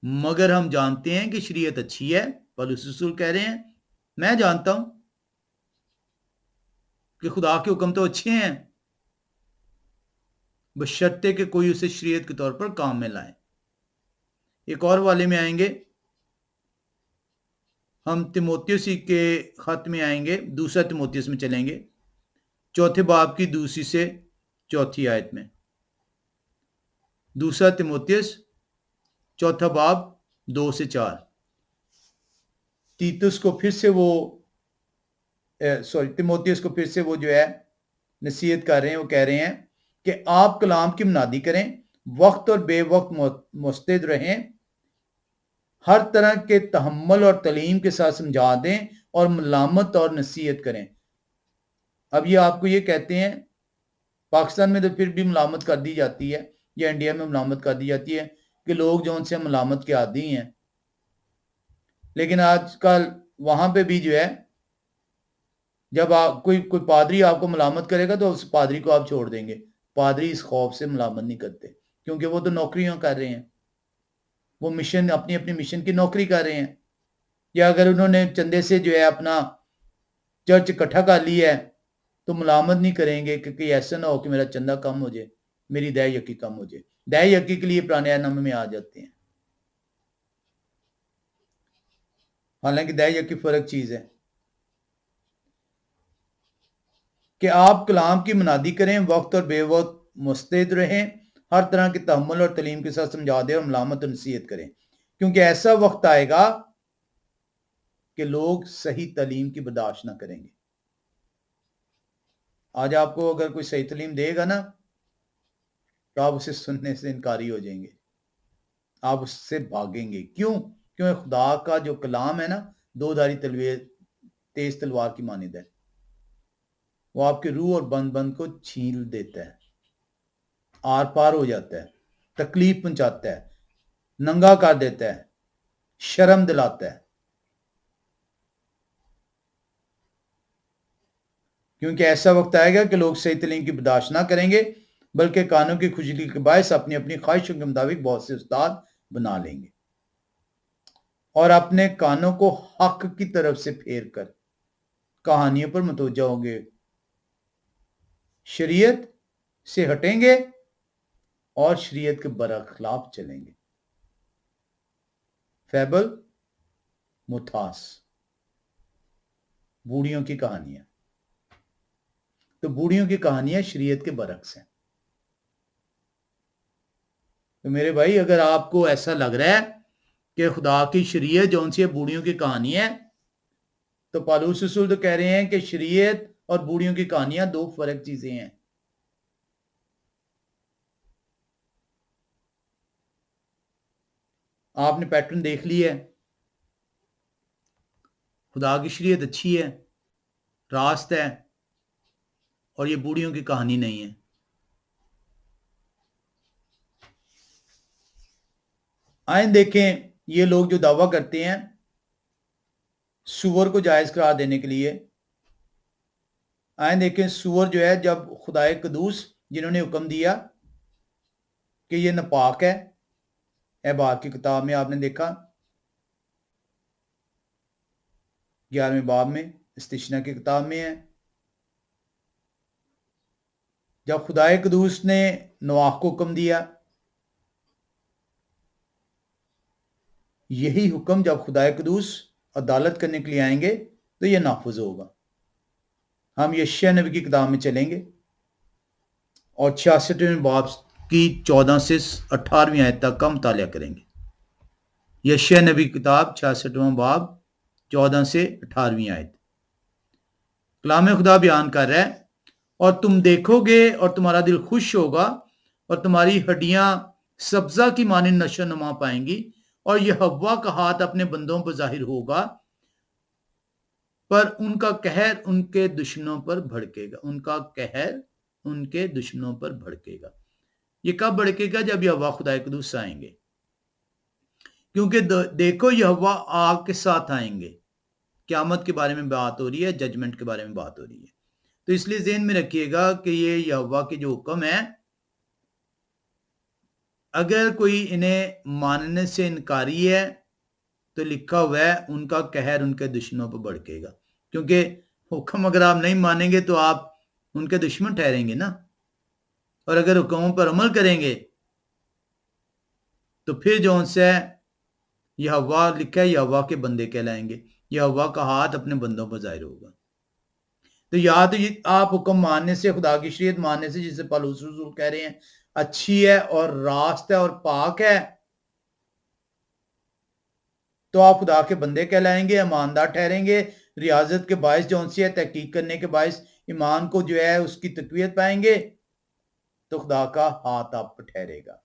मगर हम जानते हैं कि शरीयत अच्छी है। पौलुस रसूल कह रहे हैं मैं जानता हूं कि खुदा के हुक्म तो अच्छे हैं, बशर्ते कि कोई उसे शरीयत के तौर पर काम में लाए। एक और वाले में आएंगे, हम तिमोथियुस के खत में आएंगे, दूसरा तिमोथियुस में चलेंगे, चौथे बाब की दूसरी से चौथी आयत में। दूसरा तिमोथियुस चौथा बाब 2 से 4। तीतुस को फिर से वो तिमोथियुस को फिर से वो जो है नसीहत कर रहे हैं, वो कह रहे हैं कि आप कलाम की मुनादी करें, वक्त और बेवक्त मुस्तैद रहें, हर तरह के तहम्मुल और तलीम के साथ समझा दें और मलामत और नसीहत करें। अब ये आपको ये कहते हैं, पाकिस्तान में तो फिर भी मलामत कर दी जाती है, या इंडिया में मलामत कर दी जाती है कि लोग जो उनसे मलामत के आदी हैं, लेकिन आजकल वहां पे भी जो है जब आप कोई पादरी आपको मलामत करेगा तो उस पादरी को आप छोड़ देंगे। पादरी इस खौफ से मलामत नहीं करते, क्योंकि वो तो नौकरियां कर रहे हैं, वो मिशन अपनी अपनी मिशन की नौकरी कर रहे हैं। या अगर उन्होंने चंदे से जो है अपना चर्च इकट्ठा कर लिया है तो मलामत नहीं करेंगे, क्योंकि ऐसा ना हो कि मेरा चंदा कम हो जाए, मेरी दय यकी कम हो जाए। दय यकी के लिए पुराने ऐहदनामे में आ जाते हैं, हालांकि दय यकी फर्क चीज है। कि आप कलाम की मुनादी करें, वक्त और बेवक्त मुस्तैद रहें, हर तरह के तहम्मुल और तलीम के साथ समझा दें और मलामत और नसीहत करें, क्योंकि ऐसा वक्त आएगा कि लोग सही तालीम की बर्दाश्त ना करेंगे। आज आपको अगर कोई सही तालीम देगा ना तो आप उसे सुनने से इनकारी हो जाएंगे, आप उससे भागेंगे। क्यों? क्योंकि खुदा का जो कलाम है ना, दो धारी तेज तलवार की मानिद है, वो आपकी रूह और बंद बंद को छील देता है, आर पार हो जाता है, तकलीफ पहुंचाता है, नंगा कर देता है, शर्म दिलाता है। क्योंकि ऐसा वक्त आएगा कि लोग सही तालीम की बर्दाश्त ना करेंगे, बल्कि कानों की खुजली के बायस अपनी अपनी ख्वाहिशों के मुताबिक बहुत से उस्ताद बना लेंगे और अपने कानों को हक की तरफ से फेर कर कहानियों पर मतवज्जा होंगे, शरीयत से हटेंगे और शरीयत के बरखिलाफ चलेंगे। फैबल मुथास, बूढ़ियों की कहानियां। तो बूढ़ियों की कहानियां शरीयत के बरक्स हैं। तो मेरे भाई, अगर आपको ऐसा लग रहा है कि खुदा की शरीयत जौन सी बूढ़ियों की कहानी है, तो पौलुस रसूल तो कह रहे हैं कि शरीयत और बूढ़ियों की कहानियां दो फर्क चीजें हैं। आपने पैटर्न देख लिया है, खुदा की शरीयत अच्छी है, रास्त है, और ये बूढ़ियों की कहानी नहीं है। आए देखें, ये लोग जो दावा करते हैं सुअर को जायज करार देने के लिए, आए देखें सुअर जो है, जब खुदाए कदूस जिन्होंने हुक्म दिया कि ये नापाक है, एहबार की किताब में आपने देखा 11वें बाब में, इस्तिशना की किताब में है, जब खुदाए कदूस ने नवाह को हुक्म दिया, यही हुक्म जब खुदाए कदूस अदालत करने के लिए आएंगे तो यह नाफुज होगा। हम यशायाह नबी की किताब में चलेंगे और 66वें बाब की 14 से 18वीं आयत तक का मुताला करेंगे। यशायाह नबी की किताब 66वां बाब 14 से 18वीं आयत। कलाम खुदा बयान कर रहा है, और तुम देखोगे और तुम्हारा दिल खुश होगा और तुम्हारी हड्डियां सब्जा की मानिंद नशो नुमा पाएंगी, और यहोवा का हाथ अपने बंदों पर जाहिर होगा, पर उनका कहर उनके दुश्मनों पर भड़केगा। उनका कहर उनके दुश्मनों पर भड़केगा। ये कब भड़केगा? जब यहोवा खुदाए कदूस आएंगे, क्योंकि देखो यहोवा आग के साथ आएंगे। क़यामत के बारे में बात हो रही है, जजमेंट के बारे में बात हो रही है। तो इसलिए ज़हन में रखिएगा कि ये यहोवा के जो हुक्म है, अगर कोई इन्हें मानने से इनकारी है तो लिखा हुआ है उनका कहर उनके दुश्मनों पर भड़केगा। क्योंकि हुक्म अगर आप नहीं मानेंगे तो आप उनके दुश्मन ठहरेंगे ना, और अगर हुक्मों पर अमल करेंगे तो फिर जो उनसे यहोवा लिखा है, यहोवा के बंदे कहलाएंगे। यहोवा का हाथ अपने बंदों पर जाहिर होगा। तो या तो ये आप हुक्म मानने से, खुदा की शरीयत मानने से, जिसे पौलुस रसूल कह रहे हैं अच्छी है और रास्त है और पाक है, तो आप खुदा के बंदे कहलाएंगे, ईमानदार ठहरेंगे, रियाजत के बायस जो उनसे है, तहकीक करने के बायस ईमान को जो है उसकी तकवीत पाएंगे, तो खुदा का हाथ आप पर ठहरेगा।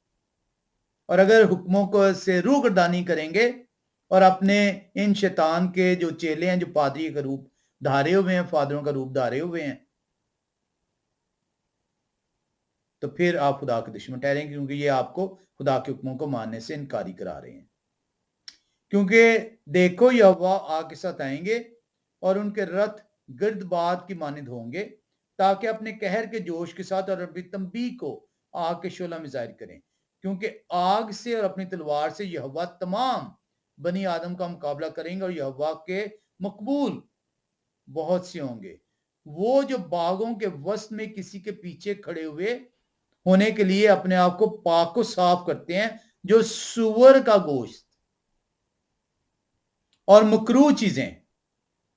और अगर हुक्मों को से रूगर्दानी करेंगे और अपने इन शैतान के जो चेले हैं, जो पादरी का रूप धारे हुए हैं, फादरों का रूप धारे हुए हैं, तो फिर आप खुदा के दुश्मन ठहरेंगे, क्योंकि ये आपको खुदा के हुक्मों को मानने से इनकारी करा रहे हैं। क्योंकि देखो यहोवा आग के साथ आएंगे और उनके रथ गिरदबाद की मानिंद होंगे, ताकि अपने कहर के जोश के साथ और अपनी तंबी को आग के शोला में जाहिर करें। क्योंकि आग से और अपनी तलवार से यहोवा तमाम बनी आदम का मुकाबला करेंगे, और यहोवा के मकबूल बहुत से होंगे, वो जो बागों के वस्त में किसी के पीछे खड़े हुए होने के लिए अपने आप को पाक को साफ करते हैं, जो सुअर का गोश्त और मकरूह चीजें,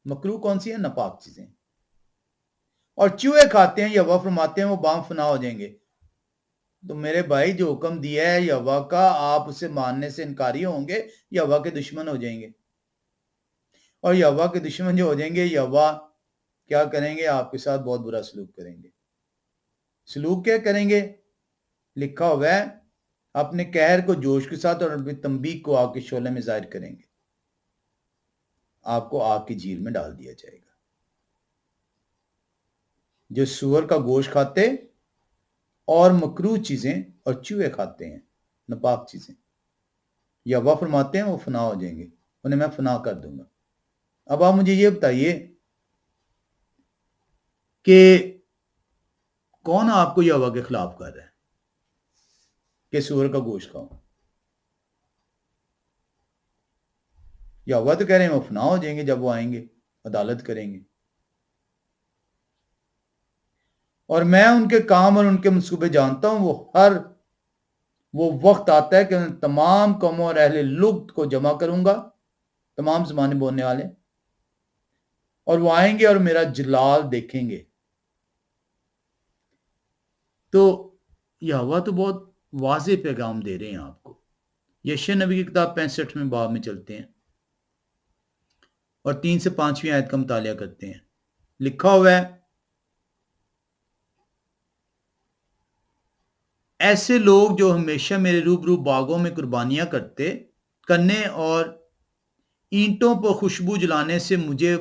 मकरूह कौन सी है? नापाक चीजें, और चूहे खाते हैं, यहोवा फरमाते हैं वो बाम फना हो जाएंगे। तो मेरे भाई, जो हुक्म दिया है यहोवा का, आप उसे मानने से इनकारी होंगे, यहोवा के दुश्मन हो जाएंगे। और यहोवा के दुश्मन जो हो जाएंगे, यहोवा क्या करेंगे? आपके साथ बहुत बुरा सलूक करेंगे। सलूक क्या करेंगे? लिखा हुआ है अपने कहर को जोश के साथ और अपनी तंबीह को आग के शोले में जाहिर करेंगे। आपको आग की झील में डाल दिया जाएगा। जो सुअर का गोश्त खाते और मकरूह चीजें और चूहे खाते हैं, नापाक चीजें, यहोवा फरमाते हैं वो फना हो जाएंगे, उन्हें मैं फना कर दूंगा। अब आप मुझे ये बताइए कि कौन आपको यहोवा के खिलाफ कर रहा है कि सूअर का गोश्त खाओ? यहोवा तो कह रहे हैं वो फना हो जाएंगे जब वो आएंगे, अदालत करेंगे। और मैं उनके काम और उनके मंसूबे जानता हूं। वो वक्त आता है कि मैं तमाम कौमों और अहले लुग़त को जमा करूंगा, तमाम ज़बानें बोलने वाले, और वो आएंगे और मेरा जलाल देखेंगे। तो यहोवा तो बहुत वाज़ेह पैगाम दे रहे हैं आपको। यशायाह नबी की किताब 65वें बाब में चलते हैं और 3 से 5वीं आयत का मुताला करते हैं। लिखा हुआ है, ऐसे लोग जो हमेशा मेरे रूबरू बागों में कुर्बानियां करने और ईंटों पर खुशबू जलाने से मुझे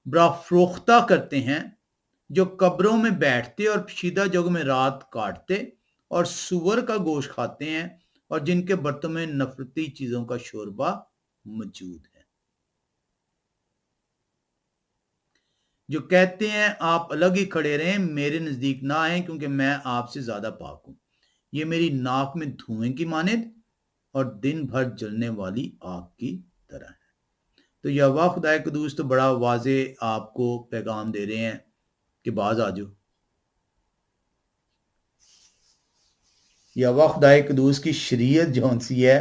बराफरोख्ता करते हैं, जो कब्रों में बैठते और पोशीदा जगहों में रात काटते और सुअर का गोश्त खाते हैं, और जिनके बर्तनों में नफरती चीजों का शोरबा मौजूद है। जो कहते हैं आप अलग ही खड़े रहें, मेरे नजदीक ना आए, क्योंकि मैं आपसे ज्यादा पाक हूं। ये मेरी नाक में धुएं की मानिंद और दिन भर जलने वाली आग की तरह है। तो यहोवा खुदाए कदूस तो बड़ा वाजे आपको पैगाम दे रहे हैं कि बाज आ जाओ। यहोवा खुदाए कदूस की शरीयत जौन सी है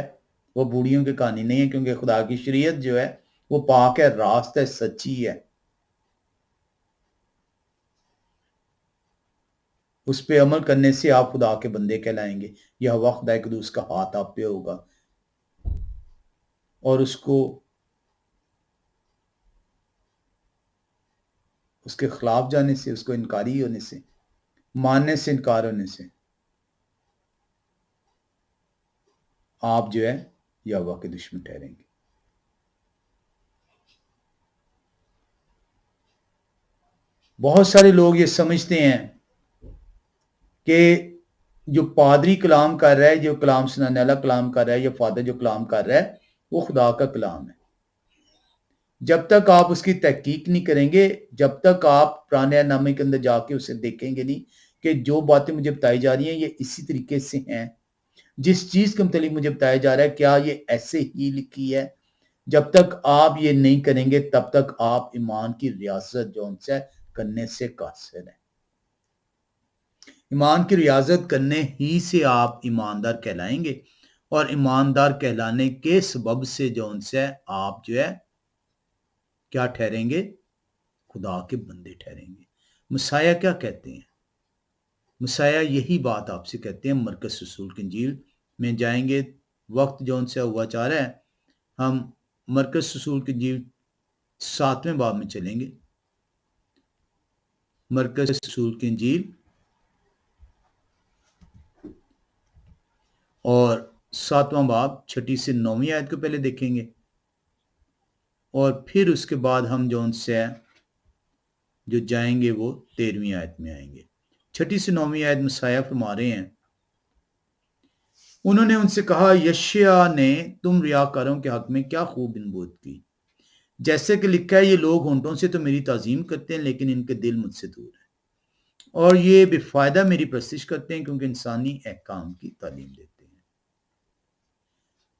वो बूढ़ियों की कहानी नहीं है, क्योंकि खुदा की शरीयत जो है वो पाक है, रास्त है, सच्ची है। उस पे अमल करने से आप खुदा के बंदे कहलाएंगे। यहोवा खुदाए कदूस का हाथ आप पे होगा, और उसके खिलाफ जाने से, उसको इनकारी होने से, मानने से इनकार होने से आप जो है यहोवा के दुश्मन ठहरेंगे। बहुत सारे लोग ये समझते हैं कि जो पादरी कलाम कर रहा है, जो कलाम सुनाने वाला कलाम कर रहा है, या फादर जो कलाम कर रहा है, वो खुदा का कलाम है। जब तक आप उसकी तहकीक नहीं करेंगे, जब तक आप पुराने नामे के अंदर जाके उसे देखेंगे नहीं कि जो बातें मुझे बताई जा रही हैं ये इसी तरीके से हैं, जिस चीज के मुतालिक मुझे बताया जा रहा है क्या ये ऐसे ही लिखी है, जब तक आप ये नहीं करेंगे तब तक आप ईमान की रियासत जो है करने से कासिर है। ईमान की रियाजत करने ही से आप ईमानदार कहलाएंगे, और ईमानदार कहलाने के सबब से जो उनसे आप जो है क्या ठहरेंगे? खुदा के बंदे ठहरेंगे। मसाया क्या कहते हैं? मसाया यही बात आपसे कहते हैं। मरकस रसूल की इंजील में जाएंगे, वक्त जो उनसे हुआ चाह रहा है, हम मरकस रसूल की इंजील 7वें बाब में चलेंगे। मरकस रसूल की इंजील और 7वां बाब 6 से 9वीं आयत को पहले देखेंगे, और फिर उसके बाद हम जो उनसे जो जाएंगे वो 13वीं आयत में आएंगे। 6 से 9वीं आयत मसाया फरमा रहे हैं, उन्होंने उनसे कहा, यशायाह ने तुम रियाकारों के हक में क्या खूब नबूवत की, जैसे कि लिखा है, ये लोग होंठों से तो मेरी ताजीम करते हैं लेकिन इनके दिल मुझसे दूर है, और ये बेफायदा मेरी प्रस्तिश करते हैं क्योंकि इंसानी अहकाम की तालीम देते हैं।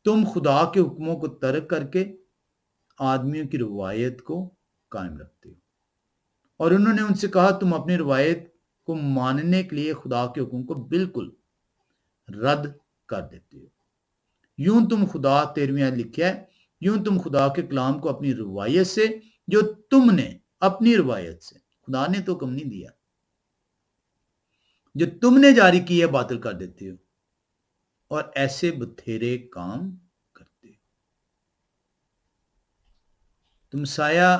तुम खुदा के हुक्मों को तर्क करके आदमियों की रवायत को कायम रखते हो। और उन्होंने उनसे कहा, तुम अपनी रवायत को मानने के लिए खुदा के हुक्म को बिल्कुल रद्द कर देते हो। यूं तुम खुदा 13वीं आयत लिखा है, यूं तुम खुदा के कलाम को अपनी रवायत से, जो तुमने अपनी रवायत से, खुदा ने तो कम नहीं दिया, जो तुमने जारी की है, बातिल कर देते हो, और ऐसे बथेरे काम करते हो। तुम साया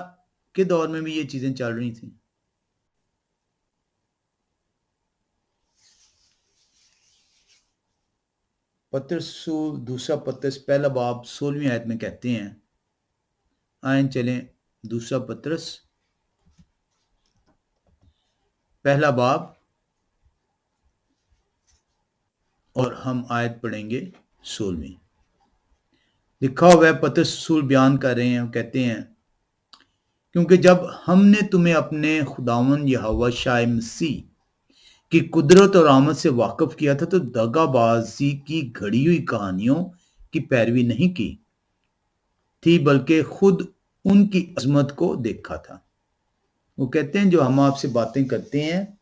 के दौर में भी ये चीजें चल रही थी। पतरस दूसरा पतरस पहला बाब 16वीं आयत में कहते हैं, आए चलें दूसरा पतरस पहला बाब, और हम आयत पढ़ेंगे 16वीं। लिखा हुआ है, पतरस रसूल बयान कर रहे हैं, कहते हैं, क्योंकि जब हमने तुम्हें अपने खुदावन यहोवा शाह मसीह की कुदरत और आमद से वाकिफ किया था तो दगाबाजी की घड़ी हुई कहानियों की पैरवी नहीं की थी, बल्कि खुद उनकी अजमत को देखा था। वो कहते हैं, जो हम आपसे बातें करते हैं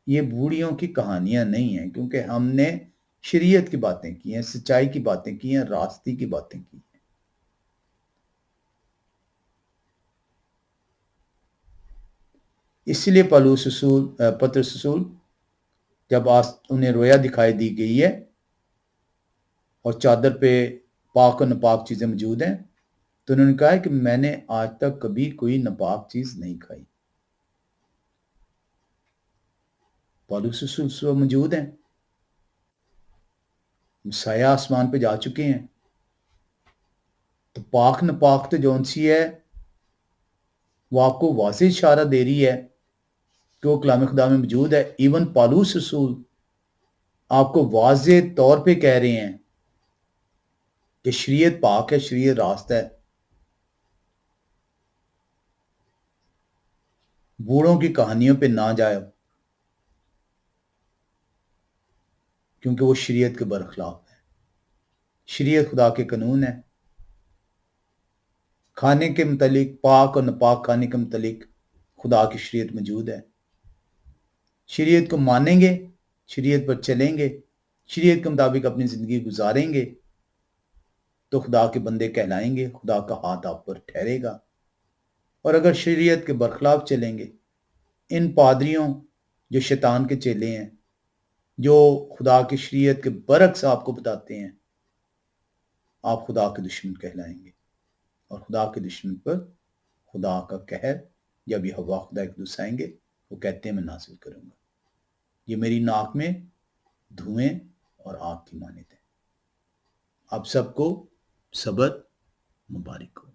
ये बूढ़ियों की कहानियां नहीं हैं, क्योंकि हमने शरीयत की बातें की हैं, सच्चाई की बातें की हैं, रास्ते की बातें की हैं। इसलिए पतरस रसूल जब उन्हें रोया दिखाई दी गई है और चादर पे पाक और नापाक चीजें मौजूद हैं, तो उन्होंने कहा है कि मैंने आज तक कभी कोई नापाक चीज नहीं खाई। पौलुस रसूल मौजूद हैं, मसाया आसमान पे जा चुके हैं, तो पाक नापाक तो जौन सी है वो आपको वाज़ेह इशारा दे रही है कि वो कलाम खुदा में मौजूद है। इवन पौलुस रसूल आपको वाज़ेह तौर पे कह रहे हैं कि शरीयत पाक है, शरीयत रास्त है। बूढ़ों की कहानियों पे ना जाओ, क्योंकि वो शरीयत के बरखिलाफ है। शरीयत खुदा के कानून है। खाने के मुतालिक, पाक और नापाक खाने के मुतालिक खुदा की शरीयत मौजूद है। शरीयत को मानेंगे शरीयत पर चलेंगे, शरीयत के मुताबिक अपनी ज़िंदगी गुजारेंगे तो खुदा के बंदे कहलाएंगे, खुदा का हाथ आप पर ठहरेगा। और अगर शरीयत के बरखिलाफ चलेंगे, इन पादरियों जो शैतान के चेले हैं, जो खुदा की शरीयत के बरक्स आपको बताते हैं, आप खुदा के दुश्मन कहलाएंगे। और खुदा के दुश्मन पर खुदा का कहर, जब ये हवा खुदा के दुस आएंगे, वो कहते हैं मैं नाज़िल करूंगा, ये मेरी नाक में धुएं और आग की मानित है। आप सबको सब्र मुबारक हो।